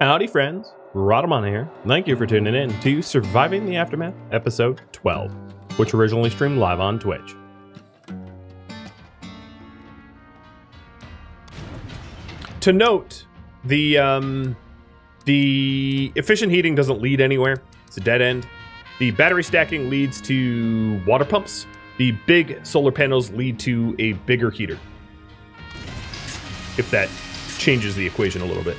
Howdy friends, Rhadamant here. Thank you for tuning in to Surviving the Aftermath, episode 12, which originally streamed live on Twitch. To note, the efficient heating doesn't lead anywhere. It's a dead end. The battery stacking leads to water pumps. The big solar panels lead to a bigger heater. If that changes the equation a little bit.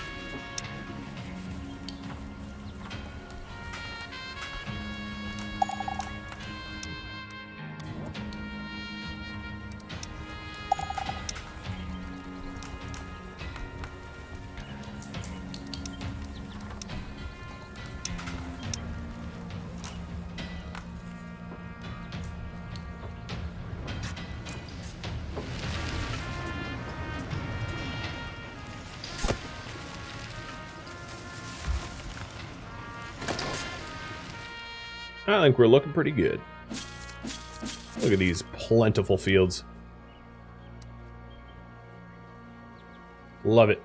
I think we're looking pretty good. Look at these plentiful fields. Love it.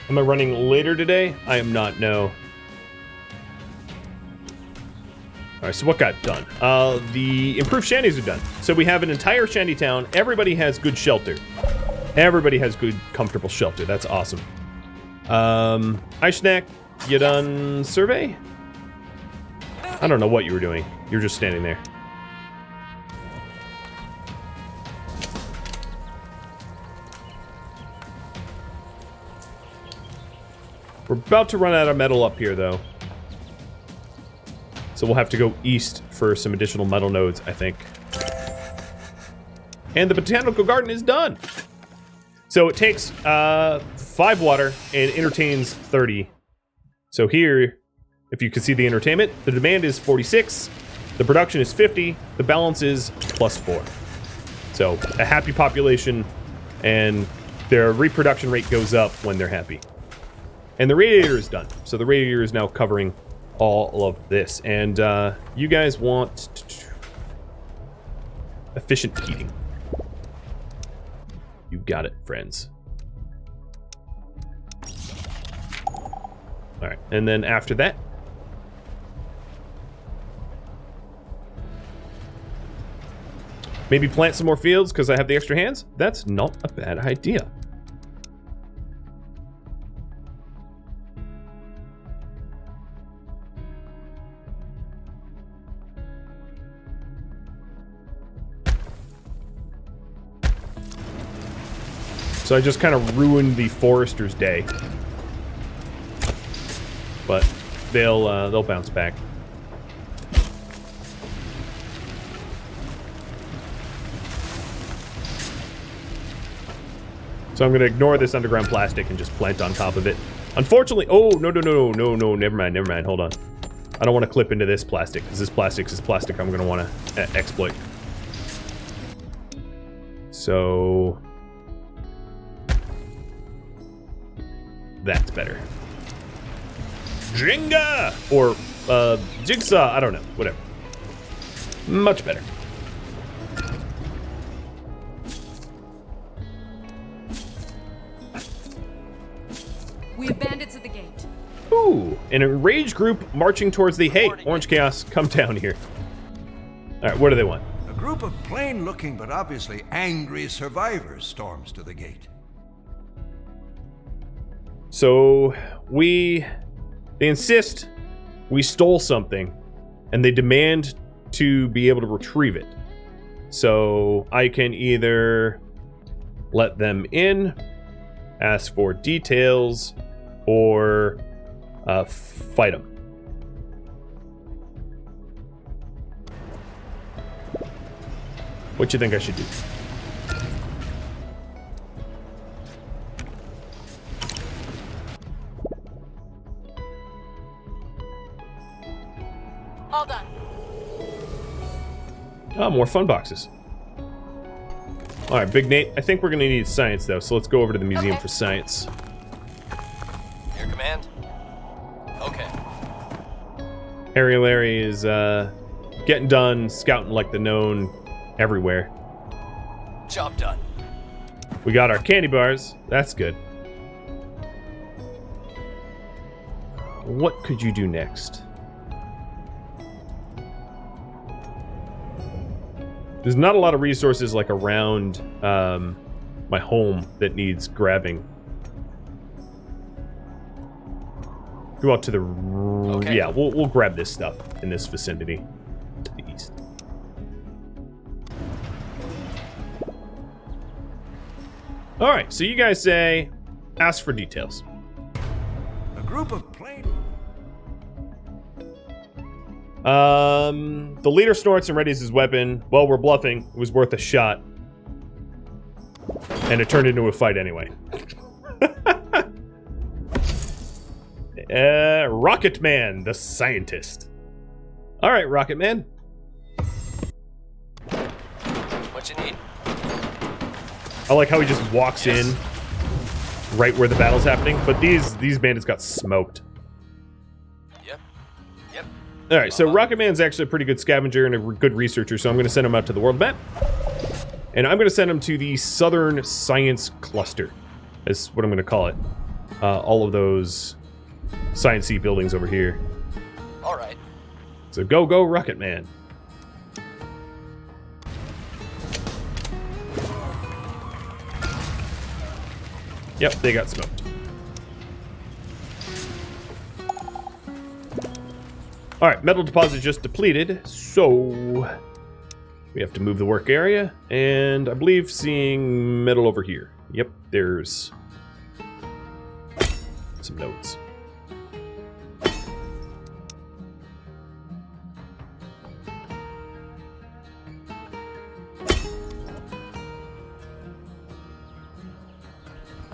Am I running later today? I am not, no. Alright, so what got done? The improved shanties are done. So we have an entire shanty town. Everybody has good shelter. Everybody has good, comfortable shelter. That's awesome. Ice Snack, you done survey? I don't know what you were doing. You're just standing there. We're about to run out of metal up here, though. So we'll have to go east for some additional metal nodes, I think. And the botanical garden is done. So it takes 5 water and entertains 30. So here, if you can see the entertainment, the demand is 46, the production is 50, the balance is +4. So a happy population, and their reproduction rate goes up when they're happy. And the radiator is done. So the radiator is now covering all of this, and you guys want efficient heating. You got it, friends. All right, and then after that, maybe plant some more fields because I have the extra hands. That's not a bad idea. So I just kind of ruined the forester's day, but they'll bounce back. So I'm gonna ignore this underground plastic and just plant on top of it. Unfortunately, oh no, never mind. Hold on, I don't want to clip into this plastic because this plastic is plastic I'm gonna want to exploit. So. That's better. Jenga! Or, Jigsaw, I don't know, whatever. Much better. We have bandits at the gate. Ooh, an enraged group marching towards the, hey, Orange Chaos, come down here. Alright, what do they want? A group of plain-looking but obviously angry survivors storms to the gate. So, they insist we stole something, and they demand to be able to retrieve it. So, I can either let them in, ask for details, or fight them. What you think I should do? All done. Oh, more fun boxes. All right, Big Nate. I think we're gonna need science though, so let's go over to the museum for science. Command? Okay. Harry Larry is getting done scouting like the known everywhere. Job done. We got our candy bars. That's good. What could you do next? There's not a lot of resources like around my home that needs grabbing. Go out to the... Okay. Yeah, we'll grab this stuff in this vicinity to the east. All right, so you guys say, ask for details. A group of plain... The leader snorts and readies his weapon. Well, we're bluffing. It was worth a shot. And it turned into a fight anyway. Rocket Man, the scientist. All right, Rocket Man. What you need? I like how he just walks in right where the battle's happening. But these bandits got smoked. Yep. All right, so Rocket Man's actually a pretty good scavenger and a good researcher, so I'm going to send him out to the world map. And I'm going to send him to the Southern Science Cluster. That's what I'm going to call it. All of those Science-y buildings over here. All right. So go, Rocket Man. Yep, they got smoked. Alright, metal deposit just depleted, so we have to move the work area, and I believe seeing metal over here. Yep, there's some notes.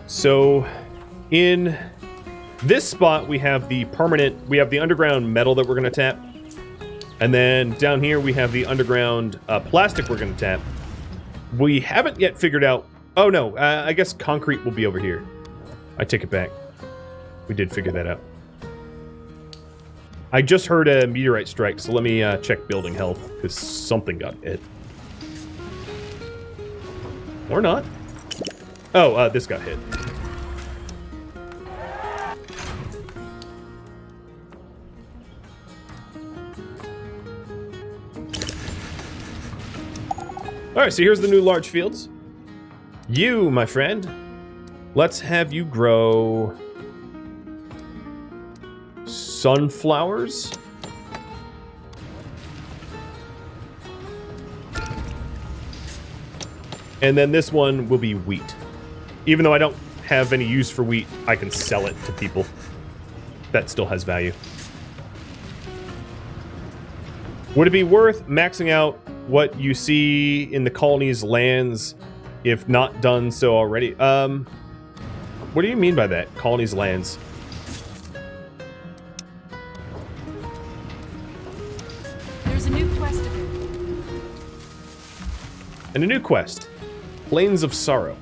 So, in this spot, we have the underground metal that we're going to tap. And then down here, we have the underground plastic we're going to tap. We haven't yet figured out... Oh, no. I guess concrete will be over here. I take it back. We did figure that out. I just heard a meteorite strike, so let me check building health, because something got hit. Or not. Oh, this got hit. Alright, so here's the new large fields. You, my friend, let's have you grow sunflowers. And then this one will be wheat. Even though I don't have any use for wheat, I can sell it to people. That still has value. Would it be worth maxing out what you see in the colony's lands if not done so already? What do you mean by that? Colony's lands? There's a new quest available. And a new quest. Plains of Sorrow.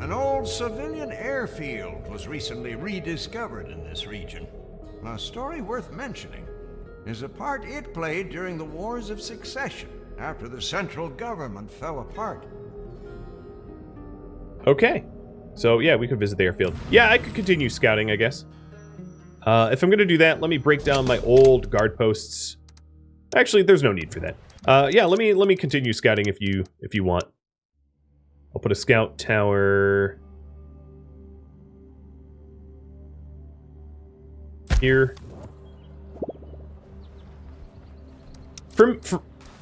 An old civilian airfield was recently rediscovered in this region. A story worth mentioning is a part it played during the Wars of Succession after the central government fell apart. Okay. So, yeah, we could visit the airfield. Yeah, I could continue scouting, I guess. If I'm going to do that, let me break down my old guard posts. Actually, there's no need for that. Yeah, let me continue scouting if you want. I'll put a scout tower here. For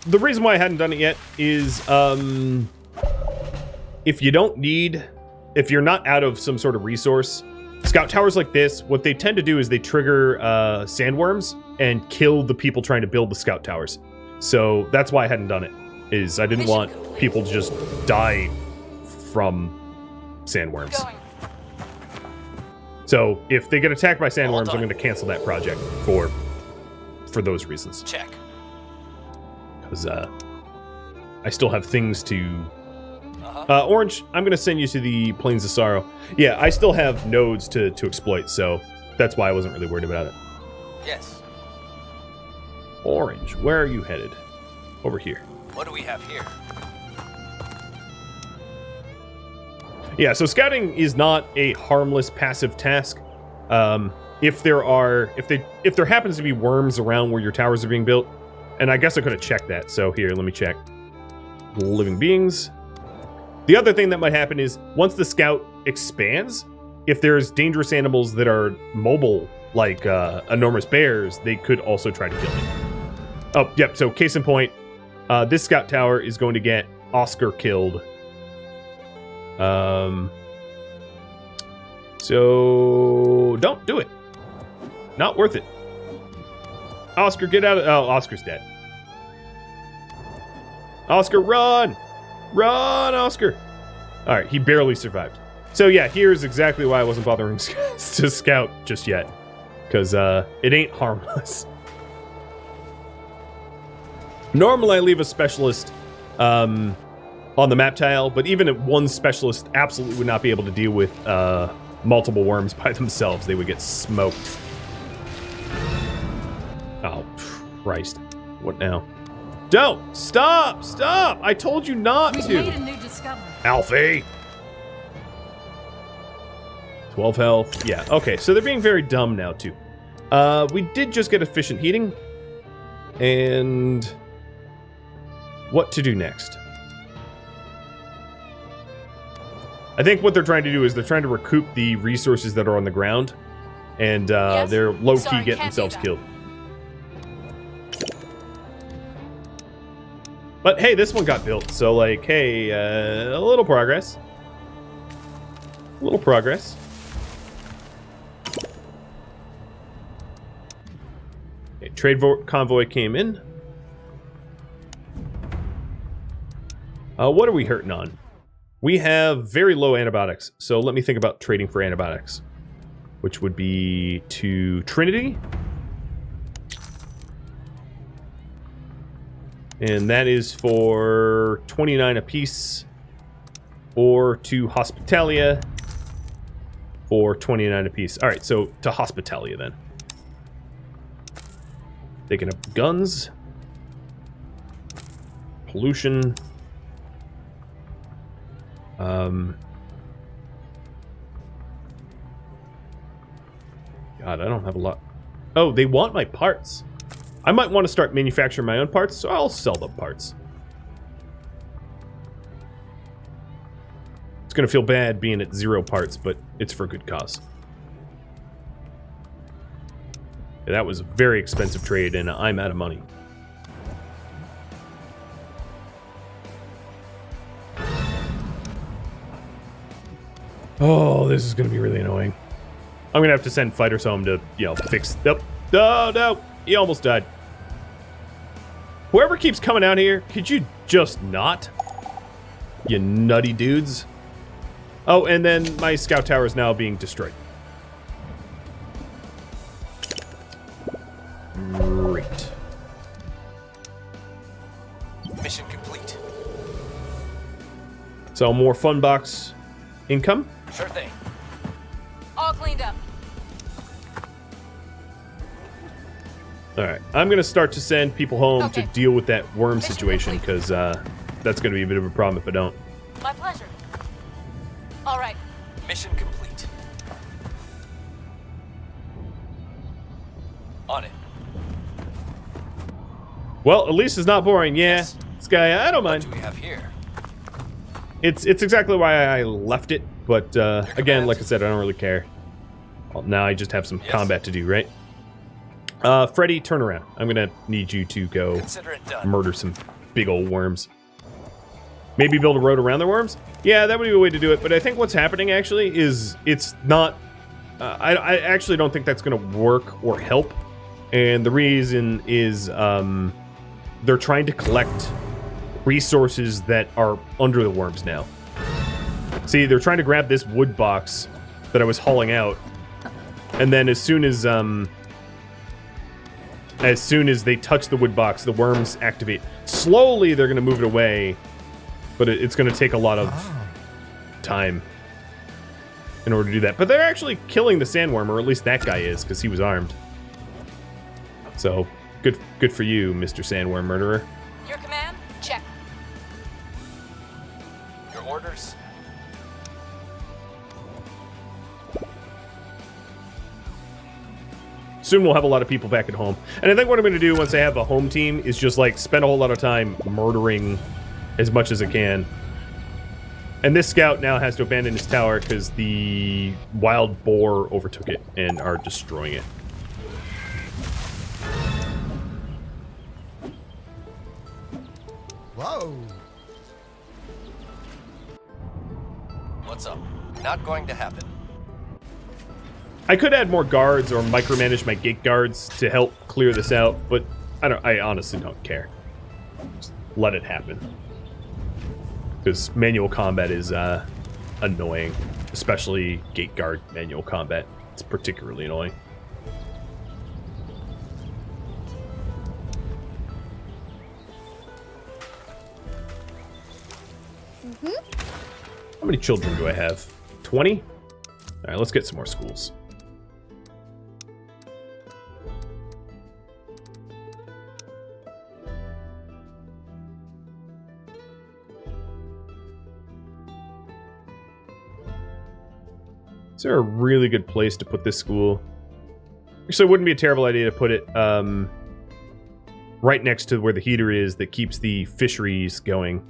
the reason why I hadn't done it yet is if you're not out of some sort of resource, scout towers like this, what they tend to do is they trigger sandworms and kill the people trying to build the scout towers. So that's why I hadn't done it, is I didn't want people to just die from sandworms. So if they get attacked by sandworms, I'm going to cancel that project for those reasons. Check. Because I still have things to Orange, I'm going to send you to the Plains of Sorrow. Yeah, I still have nodes to exploit, so that's why I wasn't really worried about it. Yes. Orange, where are you headed? Over here. What do we have here? Yeah, so scouting is not a harmless passive task. If there happens to be worms around where your towers are being built, and I guess I could have checked that. So here, let me check. Living beings. The other thing that might happen is once the scout expands, if there's dangerous animals that are mobile, like enormous bears, they could also try to kill me. Oh, yep. So case in point, this scout tower is going to get Oscar killed. So don't do it. Not worth it. Oscar, get out of... Oh, Oscar's dead. Oscar, run! Run, Oscar! Alright, he barely survived. So yeah, here's exactly why I wasn't bothering to scout just yet. Because it ain't harmless. Normally I leave a specialist on the map tile, but even if one specialist absolutely would not be able to deal with multiple worms by themselves. They would get smoked. Oh, Christ. What now? Don't! Stop! Stop! I told you not We've to! made a new discovery. Alfie! 12 health. Yeah, okay, so they're being very dumb now, too. We did just get efficient heating. And... what to do next? I think what they're trying to do is they're trying to recoup the resources that are on the ground. And Yes? they're low-key Sorry, getting can't do themselves that. killed. But hey, this one got built, so like, hey, a little progress. A little progress. Okay, convoy came in. What are we hurting on? We have very low antibiotics, so let me think about trading for antibiotics, which would be to Trinity. And that is for 29 apiece, or to Hospitalia for 29 apiece. All right, so to Hospitalia then. Taking up guns, pollution. God, I don't have a lot. Oh, they want my parts. I might want to start manufacturing my own parts, so I'll sell them parts. It's going to feel bad being at 0 parts, but it's for a good cause. Yeah, that was a very expensive trade, and I'm out of money. Oh, this is going to be really annoying. I'm going to have to send fighters home to, you know, fix... Nope. No, he almost died. Whoever keeps coming out here, could you just not? You nutty dudes. Oh, and then my scout tower is now being destroyed. Great. Mission complete. So more fun box income. Sure thing. All cleaned up. All right, I'm gonna start to send people home to Okay. deal with that worm Mission situation complete. because that's gonna be a bit of a problem if I don't. My pleasure. All right. Mission complete. On it. Well, at least it's not boring. Yeah, Yes. this guy, I don't What mind. do we have here? It's exactly why I left it, but again, command. like I said, I don't really care. Well, now I just have some Yes. combat to do, right? Freddy, turn around. I'm gonna need you to go Consider it done. murder some big old worms. Maybe build a road around the worms? Yeah, that would be a way to do it, but I think what's happening actually is it's not... I actually don't think that's gonna work or help, and the reason is they're trying to collect resources that are under the worms now. See, they're trying to grab this wood box that I was hauling out, and then as soon as they touch the wood box, the worms activate. Slowly, they're going to move it away, but it's going to take a lot of time in order to do that. But they're actually killing the sandworm, or at least that guy is, because he was armed. So, good for you, Mr. Sandworm Murderer. Your command? Check. Your orders? Soon we'll have a lot of people back at home. And I think what I'm going to do once I have a home team is just, like, spend a whole lot of time murdering as much as I can. And this scout now has to abandon his tower because the wild boar overtook it and are destroying it. Whoa. What's up? Not going to happen. I could add more guards or micromanage my gate guards to help clear this out, but I honestly don't care. Just let it happen. Because manual combat is annoying, especially gate guard manual combat. It's particularly annoying. How many children do I have? 20? All right, let's get some more schools. Is there a really good place to put this school? Actually, it wouldn't be a terrible idea to put it right next to where the heater is that keeps the fisheries going.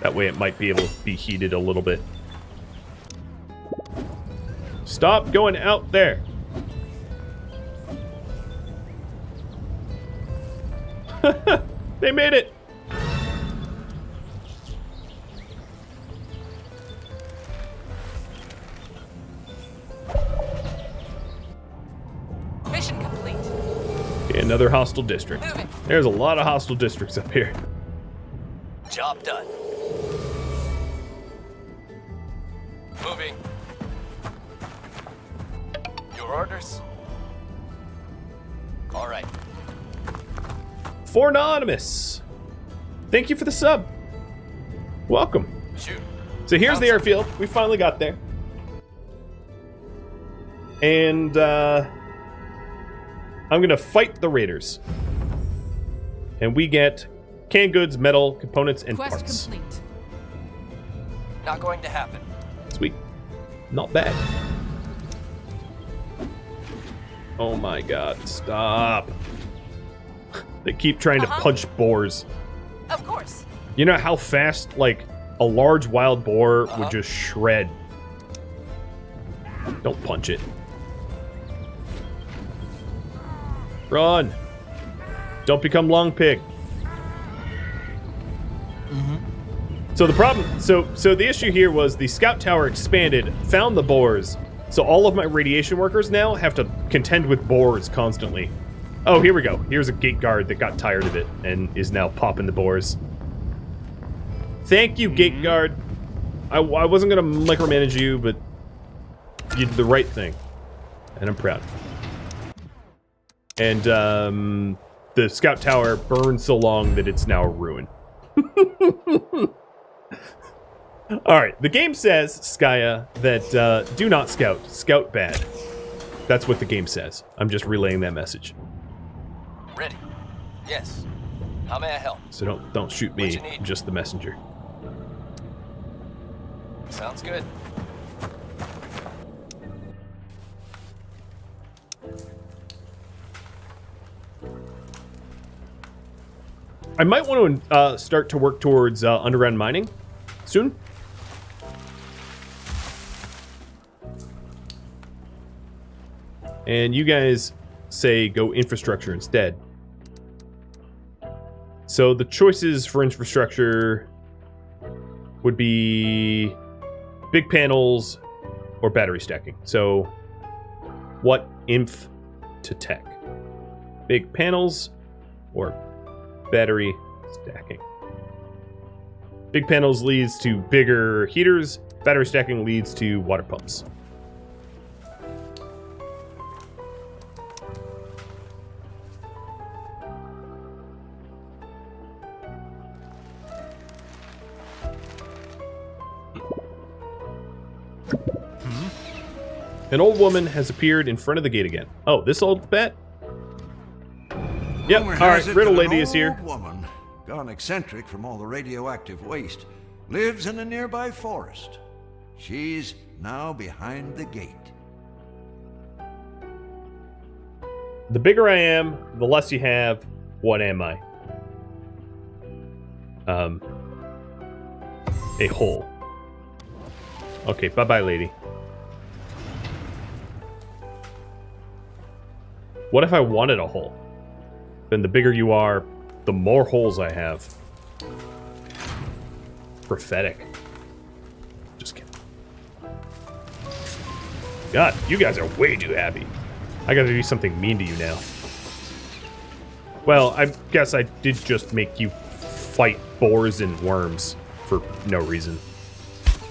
That way it might be able to be heated a little bit. Stop going out there. They made it. Mission complete. Okay, another hostile district. Moving. There's a lot of hostile districts up here. Job done. Moving. Your orders? All right. For Anonymous, thank you for the sub. Welcome. Shoot. So here's the airfield. We finally got there. And I'm going to fight the raiders. And we get canned goods, metal, components, and Quest parts. complete. Not going to happen. Sweet. Not bad. Oh my god, stop. They keep trying to punch boars. Of course. You know how fast, like, a large wild boar would just shred? Don't punch it. Run! Don't become Long Pig. So the problem, so the issue here was the scout tower expanded, found the boars, so all of my radiation workers now have to contend with boars constantly. Oh, here we go. Here's a gate guard that got tired of it and is now popping the boars. Thank you, gate guard. I wasn't gonna micromanage you, but you did the right thing, and I'm proud. And the scout tower burned so long that it's now a ruin. Alright, the game says, Skya, that do not scout. Scout bad. That's what the game says. I'm just relaying that message. Ready. Yes. How may I help? So don't shoot What me. you need? I'm just the messenger. Sounds good. I might want to start to work towards underground mining soon. And you guys say go infrastructure instead. So the choices for infrastructure would be big panels or battery stacking. So what inf to tech? Big panels or battery stacking? Big panels leads to bigger heaters. Battery stacking leads to water pumps. An old woman has appeared in front of the gate again. Oh, this old bat? Yep, Rumor all right, has it Riddle that an Lady is here. old woman, gone eccentric from all the radioactive waste, lives in a nearby forest. She's now behind the gate. The bigger I am, the less you have. What am I? A hole. Okay, bye-bye, lady. What if I wanted a hole? Then the bigger you are, the more holes I have. Prophetic. Just kidding. God, you guys are way too happy. I gotta do something mean to you now. Well, I guess I did just make you fight boars and worms for no reason.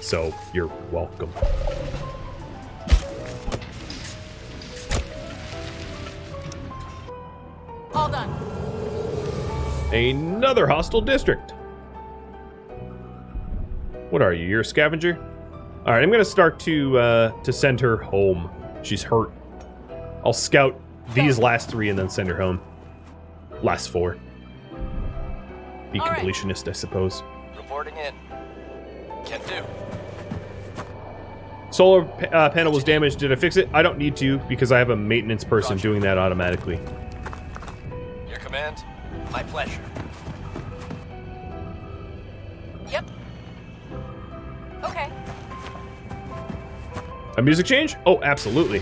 So, you're welcome. All done. Another hostile district. What are you? You're a scavenger? All right, I'm gonna start to send her home. She's hurt. I'll scout these last 3 and then send her home. Last 4. Be All right. completionist, I suppose. Reporting in. Can do. Solar panel was damaged. Did I fix it? I don't need to because I have a maintenance person doing that automatically. Your command? My pleasure. Yep. Okay. A music change? Oh, absolutely.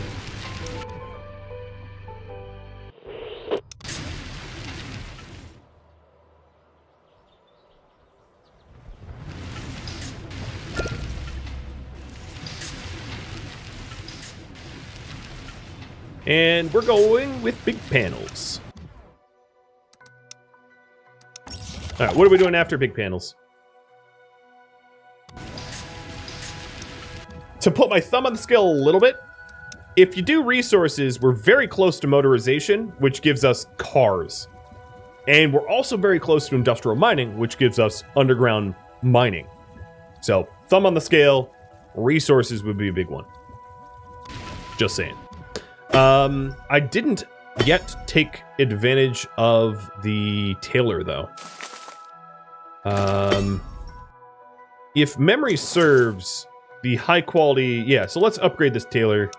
And we're going with big panels. All right, what are we doing after big panels? To put my thumb on the scale a little bit, if you do resources, we're very close to motorization, which gives us cars. And we're also very close to industrial mining, which gives us underground mining. So, thumb on the scale, resources would be a big one. Just saying. I didn't yet take advantage of the tailor, though. If memory serves, the high quality... Yeah, so let's upgrade this tailor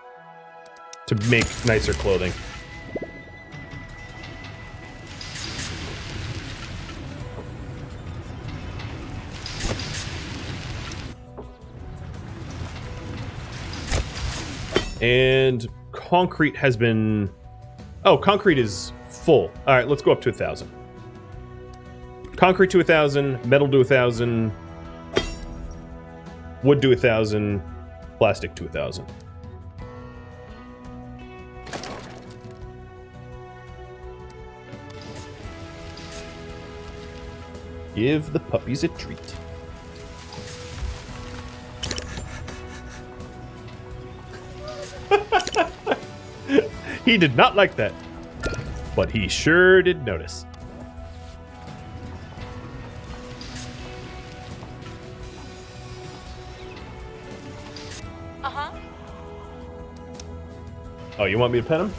to make nicer clothing. And concrete has been... Oh, concrete is full. All right, let's go up to 1,000. Concrete to 1,000, metal to 1,000, wood to 1,000, plastic to 1,000. Give the puppies a treat. He did not like that, but he sure did notice. Uh-huh. Oh, you want me to pet him?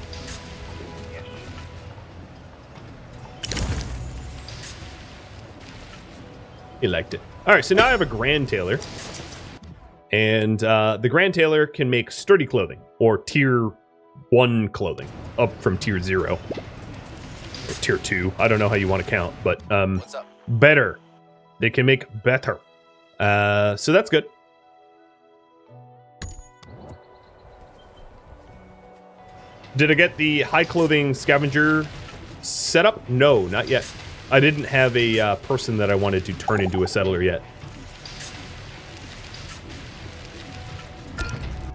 He liked it. All right, so now I have a Grand Tailor. And the Grand Tailor can make sturdy clothing, or tier 1 clothing, up from tier 0. Or tier 2. I don't know how you want to count, but What's up? better. They can make better. So that's good. Did I get the high clothing scavenger set up? No, not yet. I didn't have a person that I wanted to turn into a settler yet.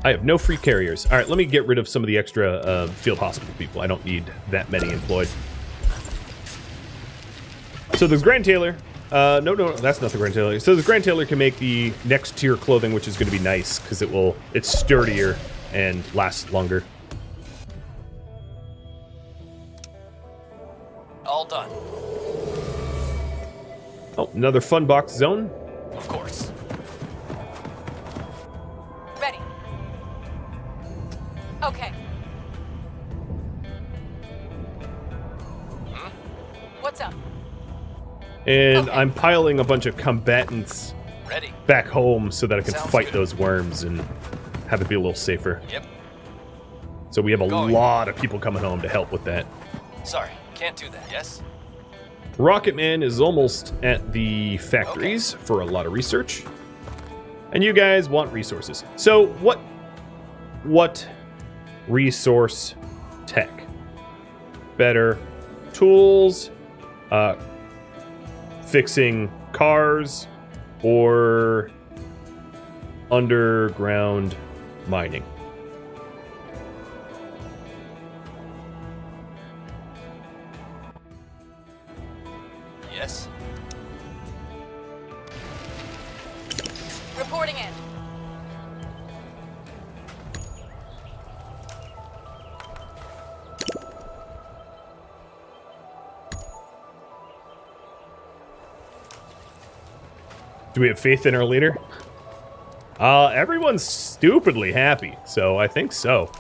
I have no free carriers. All right, let me get rid of some of the extra field hospital people. I don't need that many employed. So the Grand Tailor... no, that's not the Grand Tailor. So the Grand Tailor can make the next tier clothing, which is going to be nice, because it's sturdier and lasts longer. All done. Oh, another fun box zone. Of course. Ready. What's up? And Okay. I'm piling a bunch of combatants Ready. back home so that I can Sounds fight good. those worms and have it be a little safer. Yep. So we have a Going. lot of people coming home to help with that. Sorry, can't do that. Yes? Rocket Man is almost at the factories for a lot of research. And you guys want resources. So what resource tech? Better tools, fixing cars, or underground mining? Yes? Reporting in. Do we have faith in our leader? Everyone's stupidly happy, so I think so.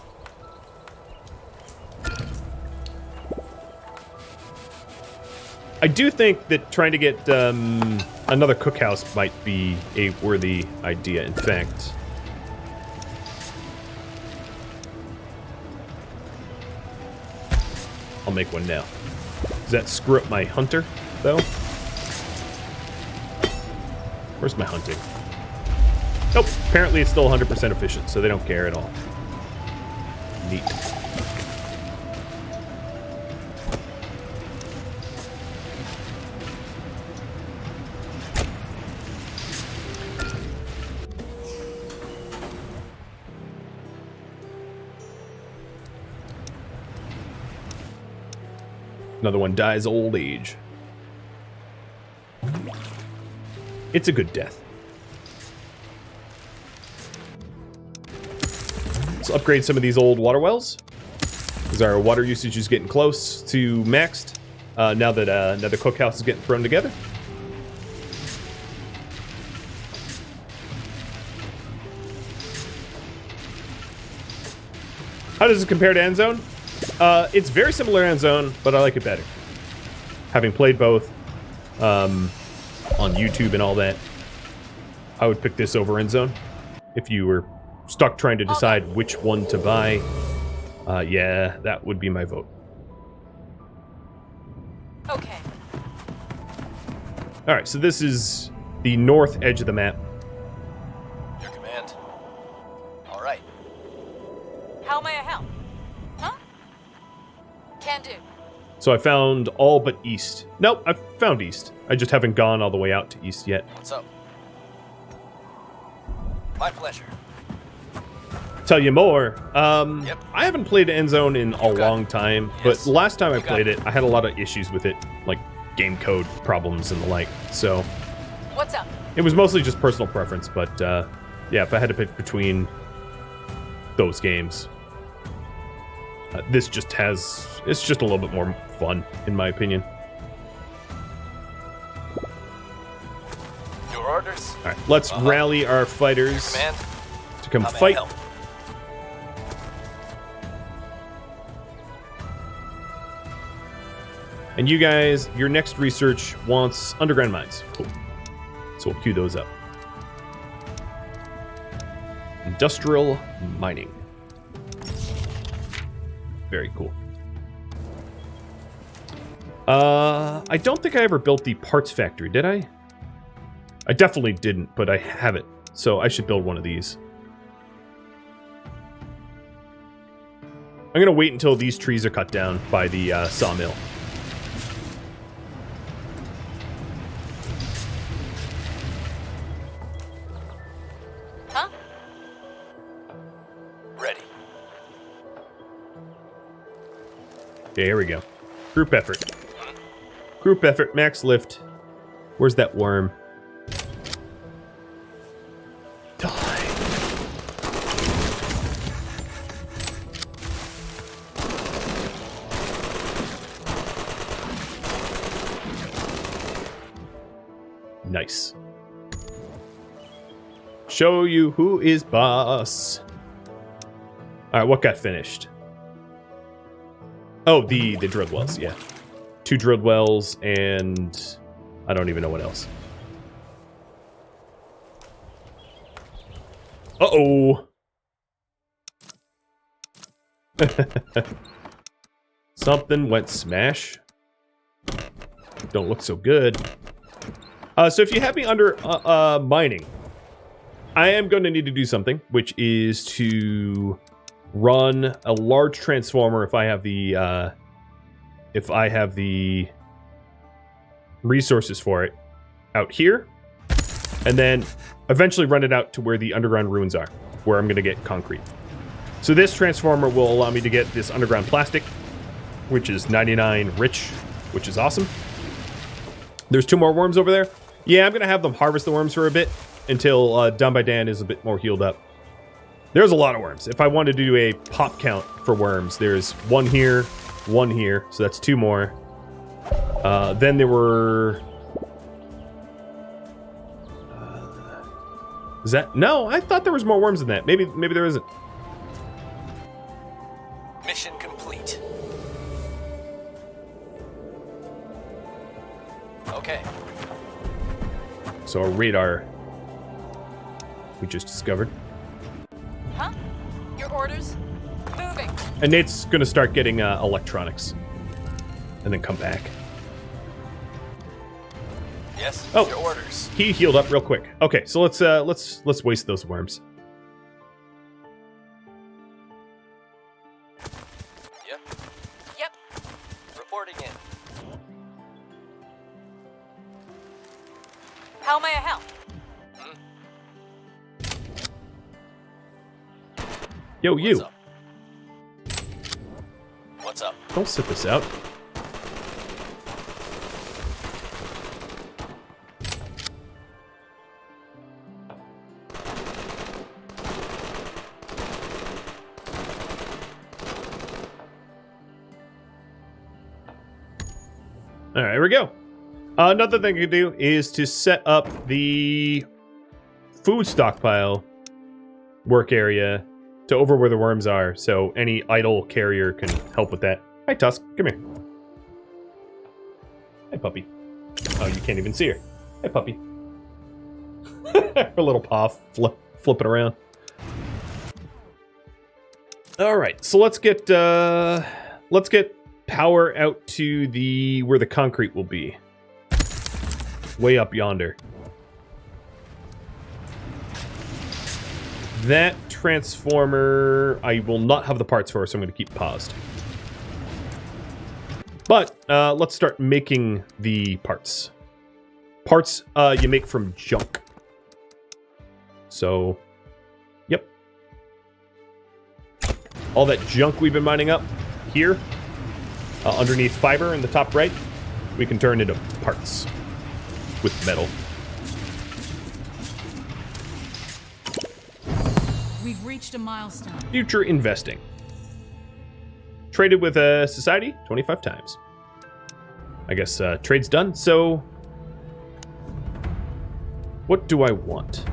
I do think that trying to get another cookhouse might be a worthy idea, in fact. I'll make one now. Does that screw up my hunter, though? Where's my hunting? Nope, apparently it's still 100% efficient, so they don't care at all. Neat. Another one dies old age. It's a good death. Let's upgrade some of these old water wells, because our water usage is getting close to maxed now that another cookhouse is getting thrown together. How does it compare to Endzone? It's very similar to Endzone, but I like it better. Having played both on YouTube and all that, I would pick this over Endzone. If you were stuck trying to decide which one to buy, yeah, that would be my vote. Okay. All right, so this is the north edge of the map. Your command. All right. How may I help? Huh? Can do. So I found all but east. Nope, I found east. I just haven't gone all the way out to east yet. What's up? My pleasure. Tell you more. Yep. I haven't played Endzone in a got long it. time, Yes. but last time I You got played it. it, I had a lot of issues with it, like game code problems and the like. So What's up? it was mostly just personal preference, but yeah, if I had to pick between those games, this just it's just a little bit more fun, in my opinion. Your orders? All right, let's Uh-huh. rally our fighters Command? to come How may I fight. help? And you guys, your next research wants underground mines. Cool. So we'll queue those up. Industrial mining. Very cool. I don't think I ever built the parts factory, did I? I definitely didn't, but I have it. So I should build one of these. I'm going to wait until these trees are cut down by the sawmill. Huh? Ready. Okay, here we go. Group effort. Group effort, max lift. Where's that worm? Die. Nice. Show you who is boss. All right, what got finished? Oh, the drug wells, yeah. 2 drilled wells, and I don't even know what else. Uh-oh. Something went smash. Don't look so good. So if you have me under mining, I am going to need to do something, which is to run a large transformer if I have the resources for it out here, and then eventually run it out to where the underground ruins are, where I'm going to get concrete. So this transformer will allow me to get this underground plastic, which is 99 rich, which is awesome. There's 2 more worms over there. Yeah, I'm going to have them harvest the worms for a bit until Down by Dan is a bit more healed up. There's a lot of worms. If I wanted to do a pop count for worms, there's 1 here, 1 here, so that's 2 more. Then there were... is that... No, I thought there was more worms than that. Maybe there isn't. Mission complete. Okay. So a radar we just discovered. Huh? Your orders? Moving. And Nate's going to start getting electronics. And then come back. Yes. Oh. Your orders. He healed up real quick. Okay, so let's waste those worms. Yep. Yep. Reporting in. How may I help? Yo, you. What's up? What's up? Don't sit this out. All right, here we go. Another thing you can do is to set up the food stockpile work area to over where the worms are, so any idle carrier can help with that. Hi, Tusk. Come here. Hi, puppy. Oh, you can't even see her. Hi, puppy. Her little paw flipping around. All right, so let's get power out to the where the concrete will be. Way up yonder. That transformer, I will not have the parts for, so I'm going to keep paused. But let's start making the parts. Parts you make from junk. So, yep. All that junk we've been mining up here, underneath fiber in the top right, we can turn into parts with metal. We've reached a milestone. Future investing. Traded with a society 25 times. I guess trade's done, so what do I want?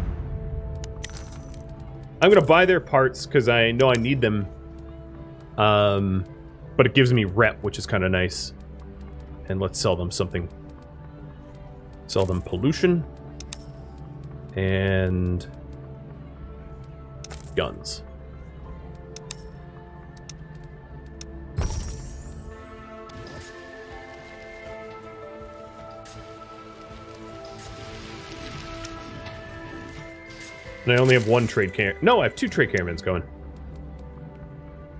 I'm going to buy their parts because I know I need them. But it gives me rep, which is kind of nice. And let's sell them something. Sell them pollution. And guns. And I only have 1 trade caravan. No, I have 2 trade caravans going.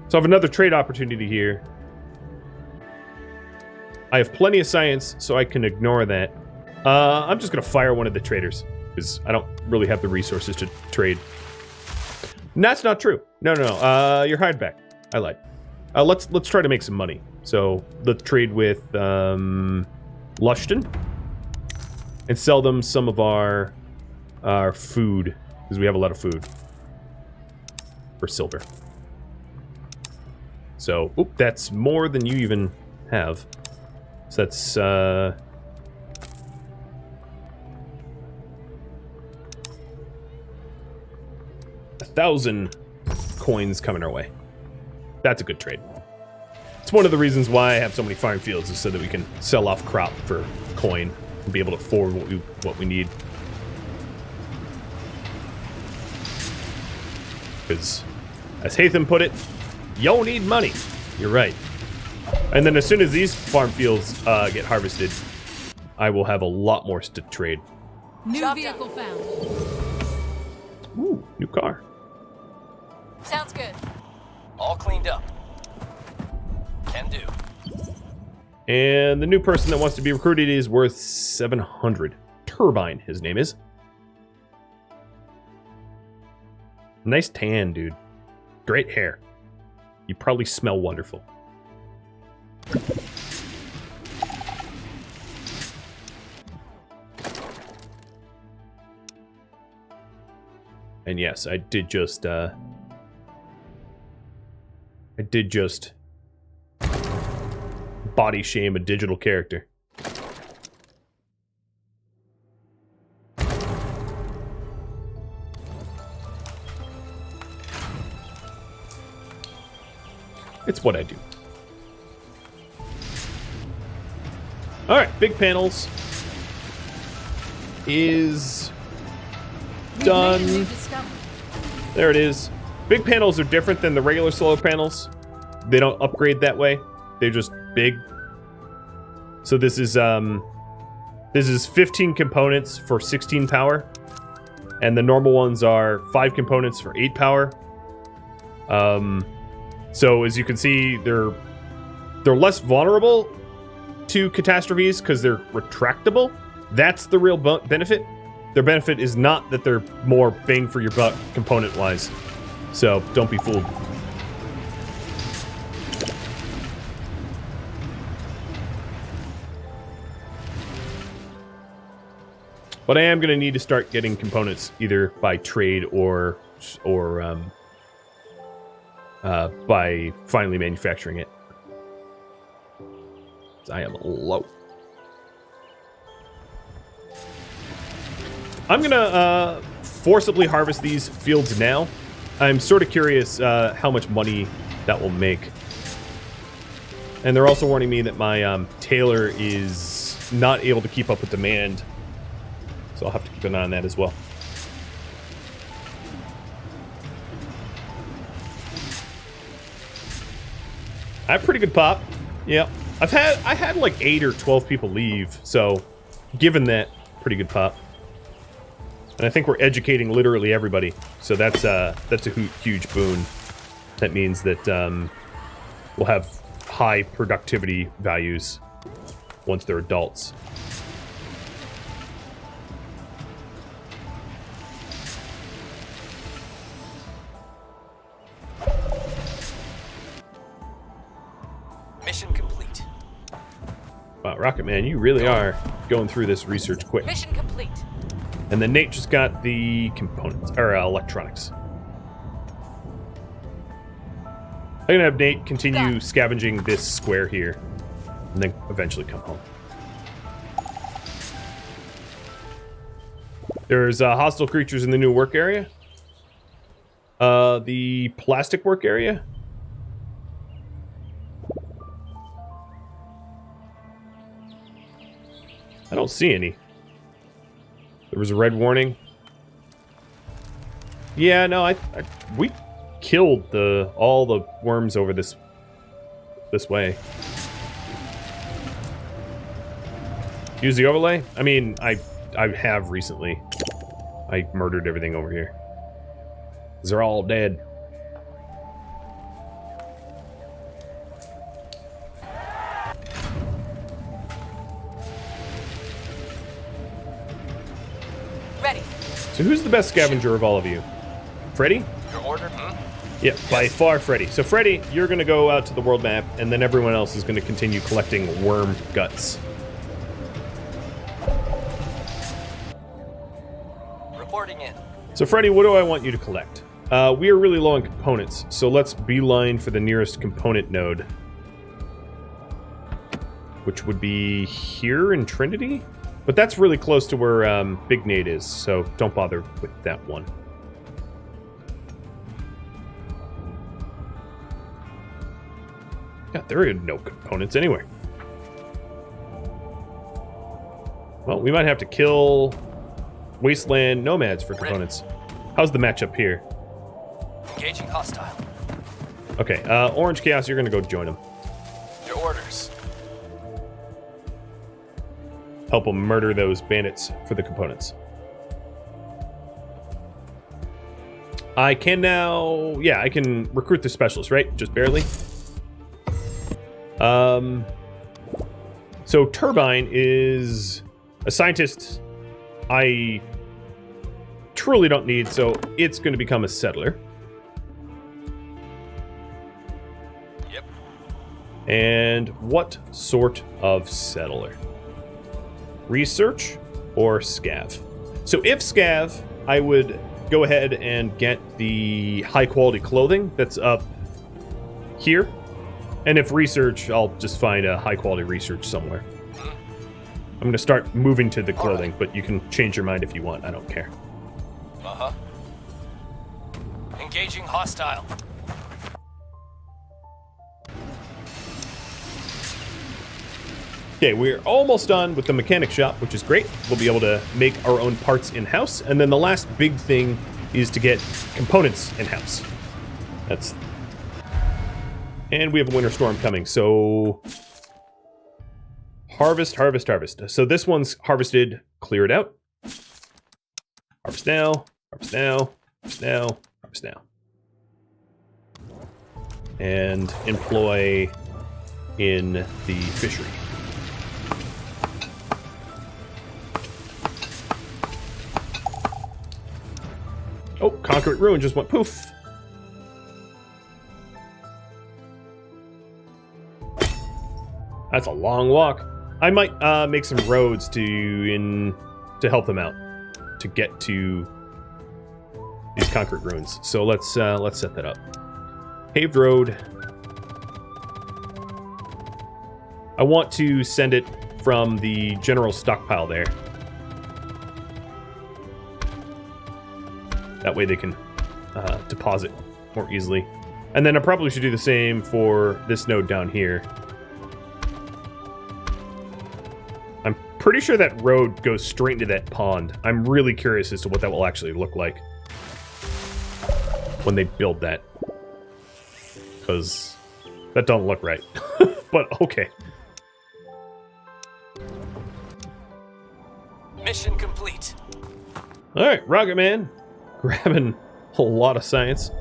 So I have another trade opportunity here. I have plenty of science, so I can ignore that. I'm just going to fire one of the traders, because I don't really have the resources to trade. And that's not true. No. You're hired back. I lied. Let's try to make some money. So let's trade with Lushton and sell them some of our food, because we have a lot of food for silver. So, that's more than you even have. So that's 1,000 coins coming our way. That's a good trade. It's one of the reasons why I have so many farm fields, is so that we can sell off crop for coin and be able to afford what we need. Because, as Hatham put it, yo need money. You're right. And then as soon as these farm fields get harvested, I will have a lot more to trade. New Job vehicle found. Ooh, new car. Sounds good. All cleaned up. Can do. And the new person that wants to be recruited is worth 700. Turbine, his name is. Nice tan, dude. Great hair. You probably smell wonderful. And yes, I did just body shame a digital character. It's what I do. Alright, big panels is We've made a new done. discovery. There it is. Big panels are different than the regular solar panels. They don't upgrade that way. They're just big. So this is 15 components for 16 power. And the normal ones are 5 components for 8 power. So as you can see, they're less vulnerable to catastrophes because they're retractable. That's the real benefit. Their benefit is not that they're more bang for your buck component-wise. So don't be fooled. But I am going to need to start getting components either by trade or by finally manufacturing it. I am low. I'm gonna forcibly harvest these fields now. I'm sort of curious how much money that will make. And they're also warning me that my tailor is not able to keep up with demand. So I'll have to keep an eye on that as well. I have pretty good pop. Yeah. I had like 8 or 12 people leave, so given that, pretty good pop. And I think we're educating literally everybody. So that's a huge boon. That means that we'll have high productivity values once they're adults. Mission complete. Wow, Rocket Man, you really are going through this research quick. Mission complete. And then Nate just got the components, or electronics. I'm gonna have Nate continue scavenging this square here, and then eventually come home. There's hostile creatures in the new work area. The plastic work area. I don't see any. There was a red warning. Yeah, no, we killed all the worms over this way. Use the overlay? I mean, I have recently. I murdered everything over here. They're all dead. Ready. So who's the best scavenger of all of you? Freddy? Your order? Yeah, by far Freddy. So Freddy, you're going to go out to the world map, and then everyone else is going to continue collecting worm guts. Reporting in. So Freddy, what do I want you to collect? We are really low on components, so let's beeline for the nearest component node. Which would be here in Trinity? But that's really close to where Big Nate is, so don't bother with that one. Yeah, there are no components anywhere. Well, we might have to kill wasteland nomads for components. How's the matchup here? Engaging hostile. Okay, Orange Chaos, you're gonna go join them. Your orders. Help them murder those bandits for the components. I can now... Yeah, I can recruit the specialist, right? Just barely. So Turbine is a scientist I truly don't need, so it's going to become a settler. Yep. And what sort of settler? Research or scav? So if scav, I would go ahead and get the high quality clothing that's up here. And if research, I'll just find a high quality research somewhere. I'm going to start moving to the clothing, but you can change your mind if you want. I don't care. Uh-huh. Engaging hostile. Okay, we're almost done with the mechanic shop, which is great. We'll be able to make our own parts in-house. And then the last big thing is to get components in-house. That's... And we have a winter storm coming, so... Harvest, harvest, harvest. So this one's harvested, clear it out. Harvest now, harvest now, harvest now, harvest now. And employ in the fishery. Oh, Concrete Ruin just went poof. That's a long walk. I might make some roads to help them out to get to these concrete ruins. So let's set that up. Paved road. I want to send it from the general stockpile there. That way they can deposit more easily. And then I probably should do the same for this node down here. I'm pretty sure that road goes straight into that pond. I'm really curious as to what that will actually look like when they build that. Because that don't look right. But okay. Mission complete. Alright, Rocket Man. Grabbing a lot of science.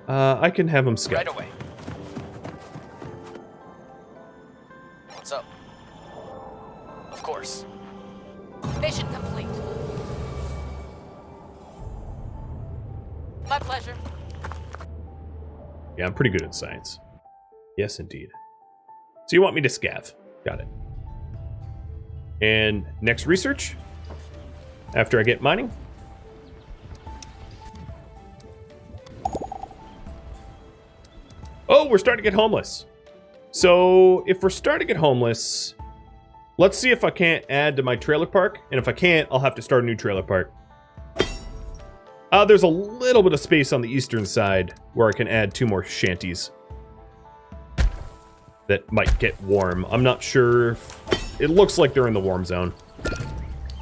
I can have him scout. Right away. What's up? Of course. Mission complete. My pleasure. Yeah, I'm pretty good at science. Yes, indeed. So you want me to scav. Got it. And next research? After I get mining? Oh, we're starting to get homeless. So if we're starting to get homeless, let's see if I can't add to my trailer park. And if I can't, I'll have to start a new trailer park. There's a little bit of space on the eastern side where I can add 2 more shanties that might get warm. I'm not sure. It looks like they're in the warm zone.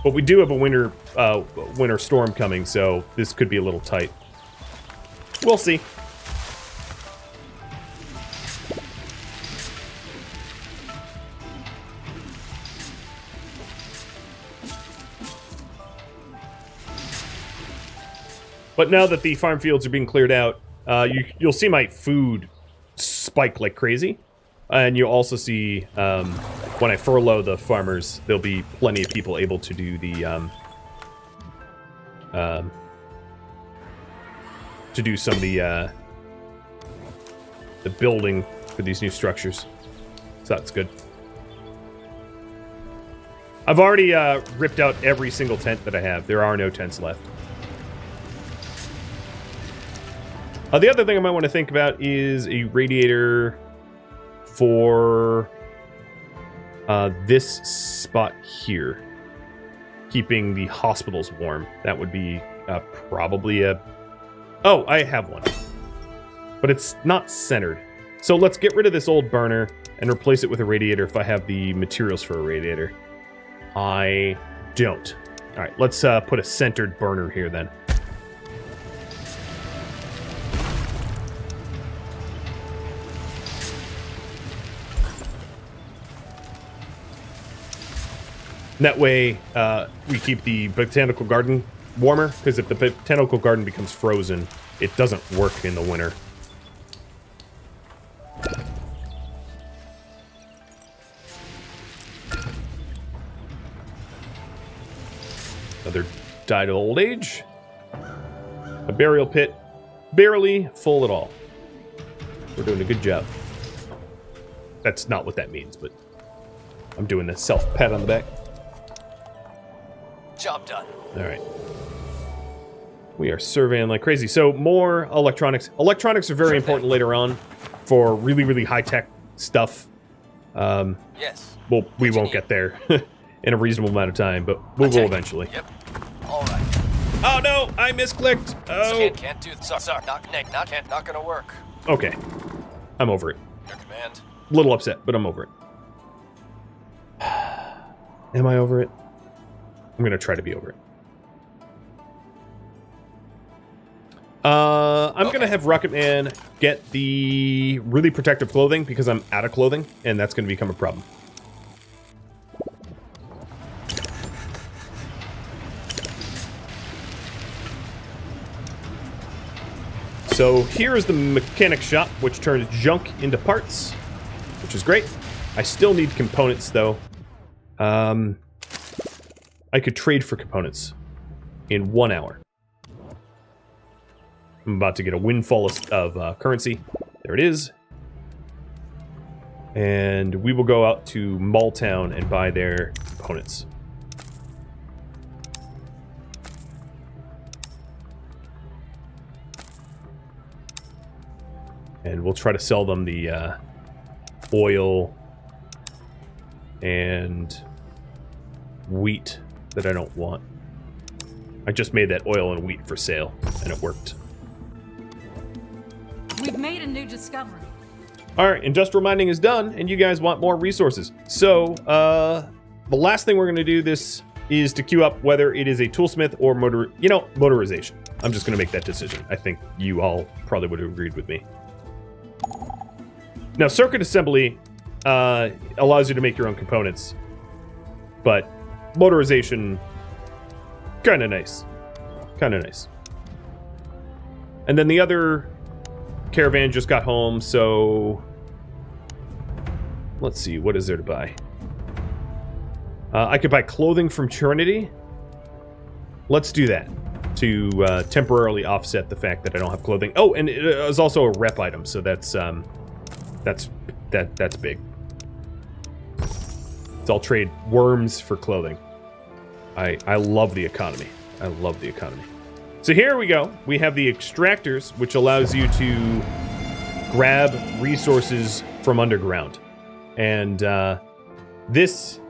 But we do have a winter storm coming, so this could be a little tight. We'll see. But now that the farm fields are being cleared out, you'll see my food spike like crazy. And you'll also see when I furlough the farmers, there'll be plenty of people able to do the some of the building for these new structures. So that's good. I've already ripped out every single tent that I have. There are no tents left. The other thing I might want to think about is a radiator for this spot here, keeping the hospitals warm. That would be probably a... Oh, I have one. but it's not centered. So let's get rid of this old burner and replace it with a radiator if I have the materials for a radiator. I don't. All right, let's put a centered burner here then. That way, we keep the botanical garden warmer, because if the botanical garden becomes frozen, it doesn't work in the winter. Another died of old age. A burial pit, barely full at all. We're doing a good job. That's not what that means, but I'm doing a self-pat on the back. Job done. All right. We are surveying like crazy. So more electronics. Electronics are very important later on for really, really high-tech stuff. Yes. Well, we won't get there in a reasonable amount of time, but we will eventually. Yep. All right. Oh no, I misclicked. Oh. Can't do. Sorry. Not gonna work. Okay. I'm over it. Your command. A little upset, but I'm over it. Am I over it? I'm gonna try to be over it. I'm gonna have Rocket Man get the really protective clothing because I'm out of clothing, and that's gonna become a problem. So here is the mechanic shop, which turns junk into parts, which is great. I still need components, though. I could trade for components in 1 hour. I'm about to get a windfall of currency. There it is. And we will go out to Malltown and buy their components. And we'll try to sell them the oil and wheat that I don't want. I just made that oil and wheat for sale, and it worked. We've made a new discovery. Alright, industrial mining is done, and you guys want more resources. So, the last thing we're going to do this is to queue up whether it is a toolsmith or motorization. I'm just going to make that decision. I think you all probably would have agreed with me. Now, circuit assembly allows you to make your own components, but motorization, kind of nice. Kind of nice. And then the other caravan just got home, so let's see, what is there to buy? I could buy clothing from Trinity. Let's do that to temporarily offset the fact that I don't have clothing. Oh, and it is also a rep item, so that's big. So I'll trade worms for clothing. I love the economy. I love the economy. So here we go. We have the extractors, which allows you to grab resources from underground. And this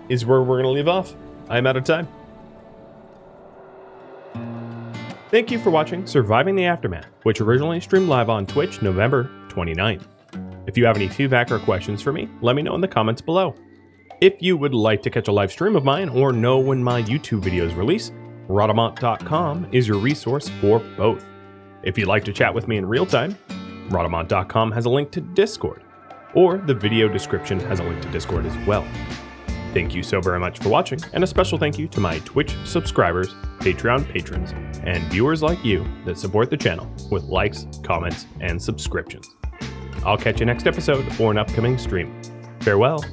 is where we're going to leave off. I'm out of time. Thank you for watching Surviving the Aftermath, which originally streamed live on Twitch November 29th. If you have any feedback or questions for me, let me know in the comments below. If you would like to catch a live stream of mine or know when my YouTube videos release, Rhadamant.com is your resource for both. If you'd like to chat with me in real time, Rhadamant.com has a link to Discord, or the video description has a link to Discord as well. Thank you so very much for watching, and a special thank you to my Twitch subscribers, Patreon patrons, and viewers like you that support the channel with likes, comments, and subscriptions. I'll catch you next episode or an upcoming stream. Farewell.